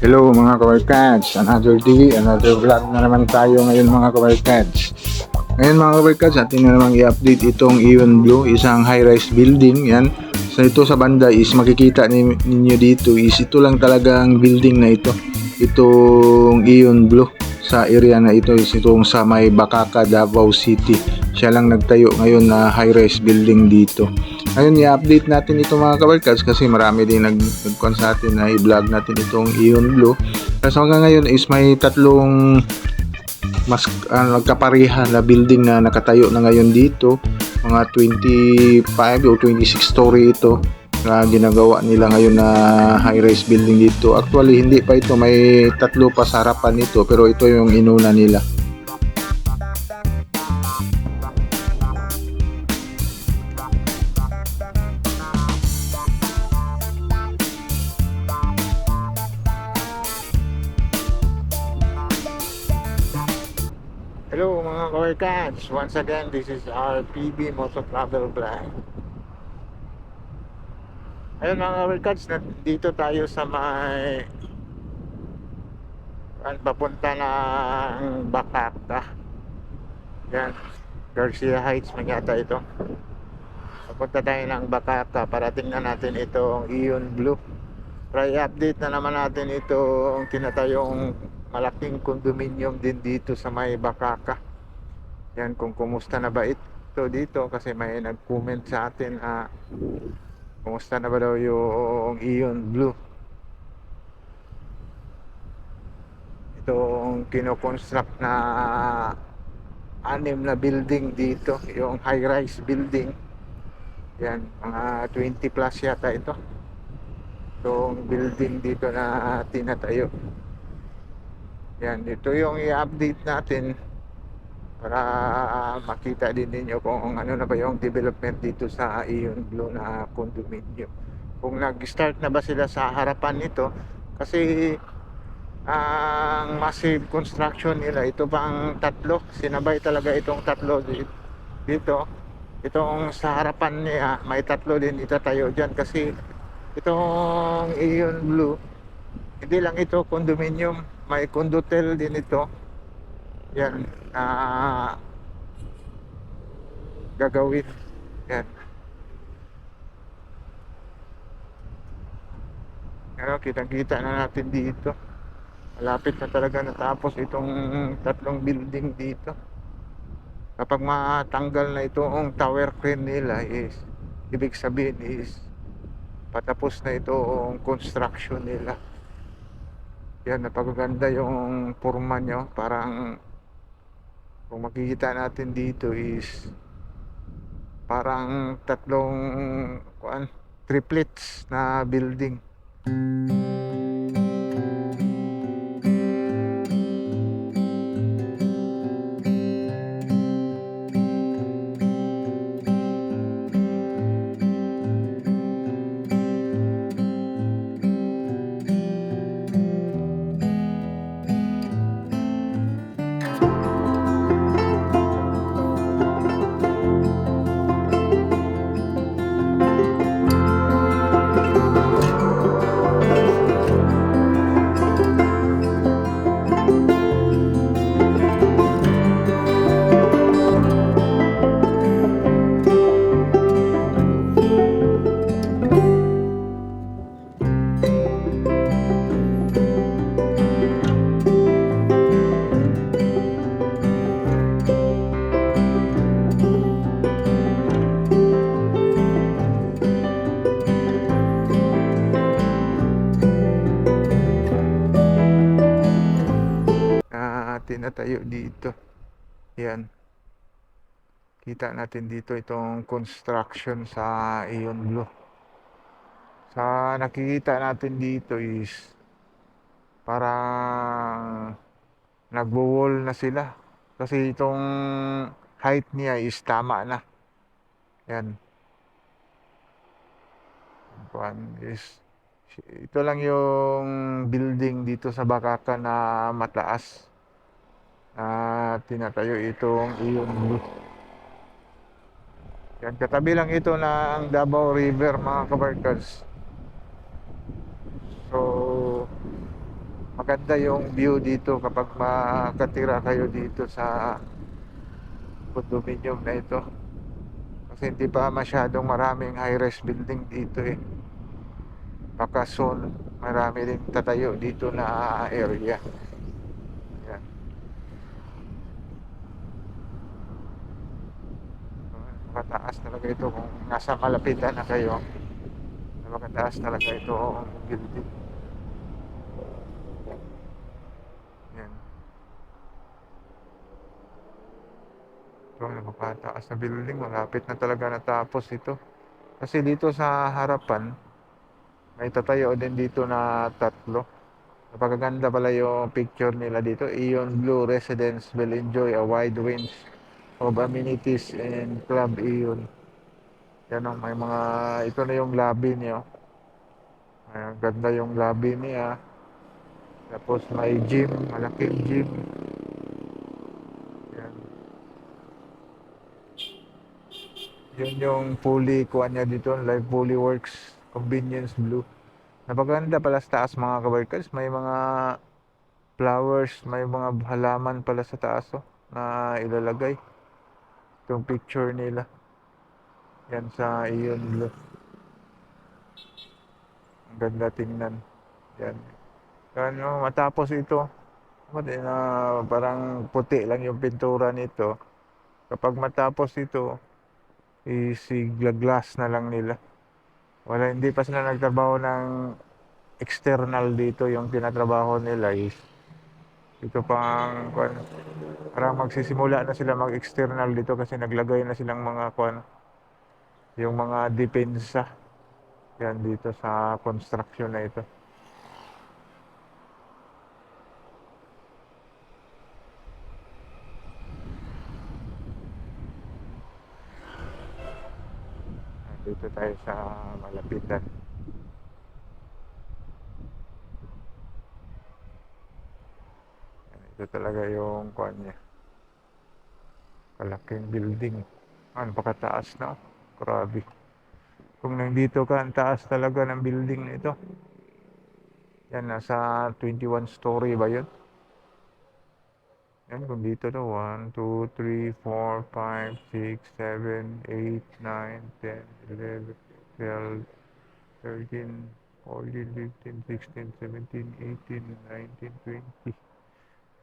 Hello mga kabarkads, another day, another vlog na naman tayo ngayon mga kabarkads. Ngayon mga kabarkads, atin na naman i-update itong Ion Blue, isang high-rise building. Yan. So ito sa banda is makikita ninyo dito is ito lang talaga ang building na ito. Itong Ion Blue sa area na ito is itong sa may Bakaka, Davao City. Siya lang nagtayo ngayon na high-rise building dito. Ngayon i-update natin ito mga kabarkads kasi marami din nag-con sa atin na i-vlog natin itong Ion Blue. Kasi hanggang ngayon is may tatlong mas nagkapareha na building na nakatayo na ngayon dito. Mga 25 o 26 story ito na ginagawa nila ngayon na high-rise building dito. Actually hindi pa ito, may tatlo pa sa harapan nito pero ito yung inuna nila. Hello mga kabarkads, once again this is our PB Moto Travel Vlog. Ayun mga kabarkads, dito tayo sa may papunta ng Bakaka. Yan, Garcia Heights man yata ito. Papunta tayo ng Bakaka para tingnan natin itong Ion Blue. Try update na naman natin itong tinatayong malaking condominium din dito sa may Bakaka. Yan, kung kumusta na ba ito dito kasi may nag-comment sa atin kumusta na ba daw yung Ion Blue. Itong kinoconstruct na 6 na building dito, yung high-rise building. Yan, mga 20 plus yata ito. Itong building dito na tinatayo. Yan, ito yung i-update natin para makita din ninyo kung ano na ba yung development dito sa Ion Blue na condominium. Kung nag-start na ba sila sa harapan nito kasi ang massive construction nila, ito pang tatlo, sinabay talaga itong tatlo dito. Itong sa harapan niya, may tatlo din itatayo dyan kasi itong Ion Blue, hindi lang ito condominium, may condotel din ito. Yan, gagawin. Yan. Pero kitang-kita na natin dito. Malapit na talaga natapos itong tatlong building dito. Kapag matanggal na itong tower crane nila is ibig sabihin is patapos na itong construction nila. Yan, napakaganda yung forma nyo. Parang kung makikita natin dito is parang tatlong triplets na building. Tinatayo dito. Yan. Kita natin dito itong construction sa Ion Blue. Sa nakikita natin dito is parang nagwo-wall na sila. Kasi itong height niya is tama na. Yan. Ito lang yung building dito sa Bakaka na mataas. Tinatayo itong Ion Blue. Yan, katabi lang ito ng Davao River mga kabarkads. So maganda yung view dito kapag makatira kayo dito sa condominium na ito, kasi hindi pa masyadong maraming high-rise building dito eh. Baka soon marami rin tatayo dito na area. Yan. Makataas talaga ito kung nasa malapitan na kayo. Makataas talaga ito ang building. Yan. Ito ang napakataas na building. Malapit na talaga natapos ito. Kasi dito sa harapan, may tatayo din dito na tatlo. Napakaganda pala yung picture nila dito. Ion Blue Residents will enjoy a wide range of amenities and Club Ion. Yan ang may mga, ito na yung lobby niya. Ang ganda yung lobby niya. Tapos may gym, malaking gym. Yan. Yun yung fully kuha niya dito, Live Fully Works Convenience Blue. Napaganda pala sa taas mga kabarkers. May mga flowers, may mga halaman pala sa taas na ilalagay. Itong picture nila. Yan sa Ion Blue. Ang ganda tingnan. Yan. Ano, matapos ito, parang puti lang yung pintura nito. Kapag matapos ito, isigla-glass na lang nila. Hindi pa sila nagtrabaho ng external dito. Yung tinatrabaho nila is ito pang parang magsisimula na sila mag-external dito kasi naglagay na silang mga yung mga depensa yan dito sa construction na ito. Dito tayo sa malapitan. Ito talaga yung niya. Kalaking building. Napakataas na. Grabe. Kung nandito ka, ang taas talaga ng building na ito. Yan, nasa 21 story ba yun? Yan, kung dito na 1, 2, 3, 4, 5, 6, 7, 8, 9, 10, 11, 12, 13, 14, 15, 16, 17, 18, 19, 20.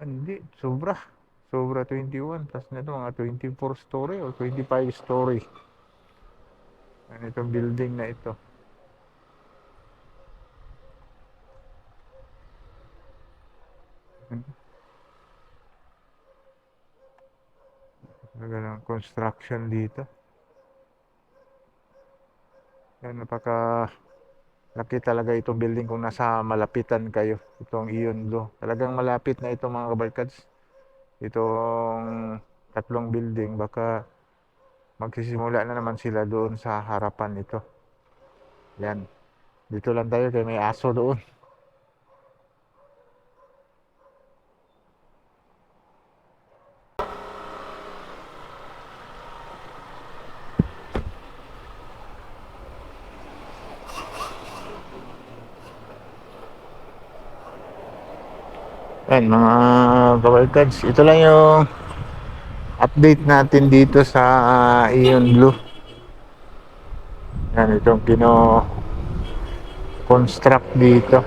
Hindi, sobra. Sobra 21. Tapos na ito, mga 24 story o 25 story. Yan itong building na ito. Talaga ng construction dito. Yan, laki talaga itong building kung nasa malapitan kayo. Itong Ion Blue. Talagang malapit na ito mga kabarkads. Itong tatlong building, baka magsisimula na naman sila doon sa harapan nito. Yan. Dito lang tayo kaya may aso doon. Yan mga kabarkads, ito lang yung update natin dito sa Ion Blue. Yan itong construct dito.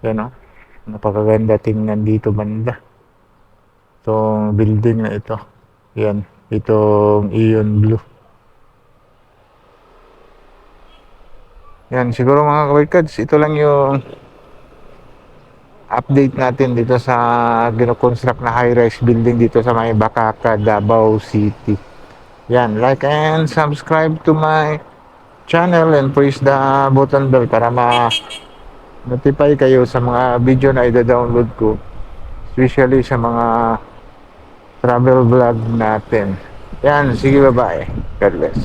Yan napakaganda tingnan dito banda. Itong building na ito. Yan, itong Ion Blue. Yan, siguro mga kabarkads, ito lang yung update natin dito sa gino-construct na high-rise building dito sa may Bakaka, Davao City. Yan, like and subscribe to my channel and press the button bell para notify kayo sa mga video na i-download ko, especially sa mga travel vlog natin. Yan, sige, bye-bye. God bless.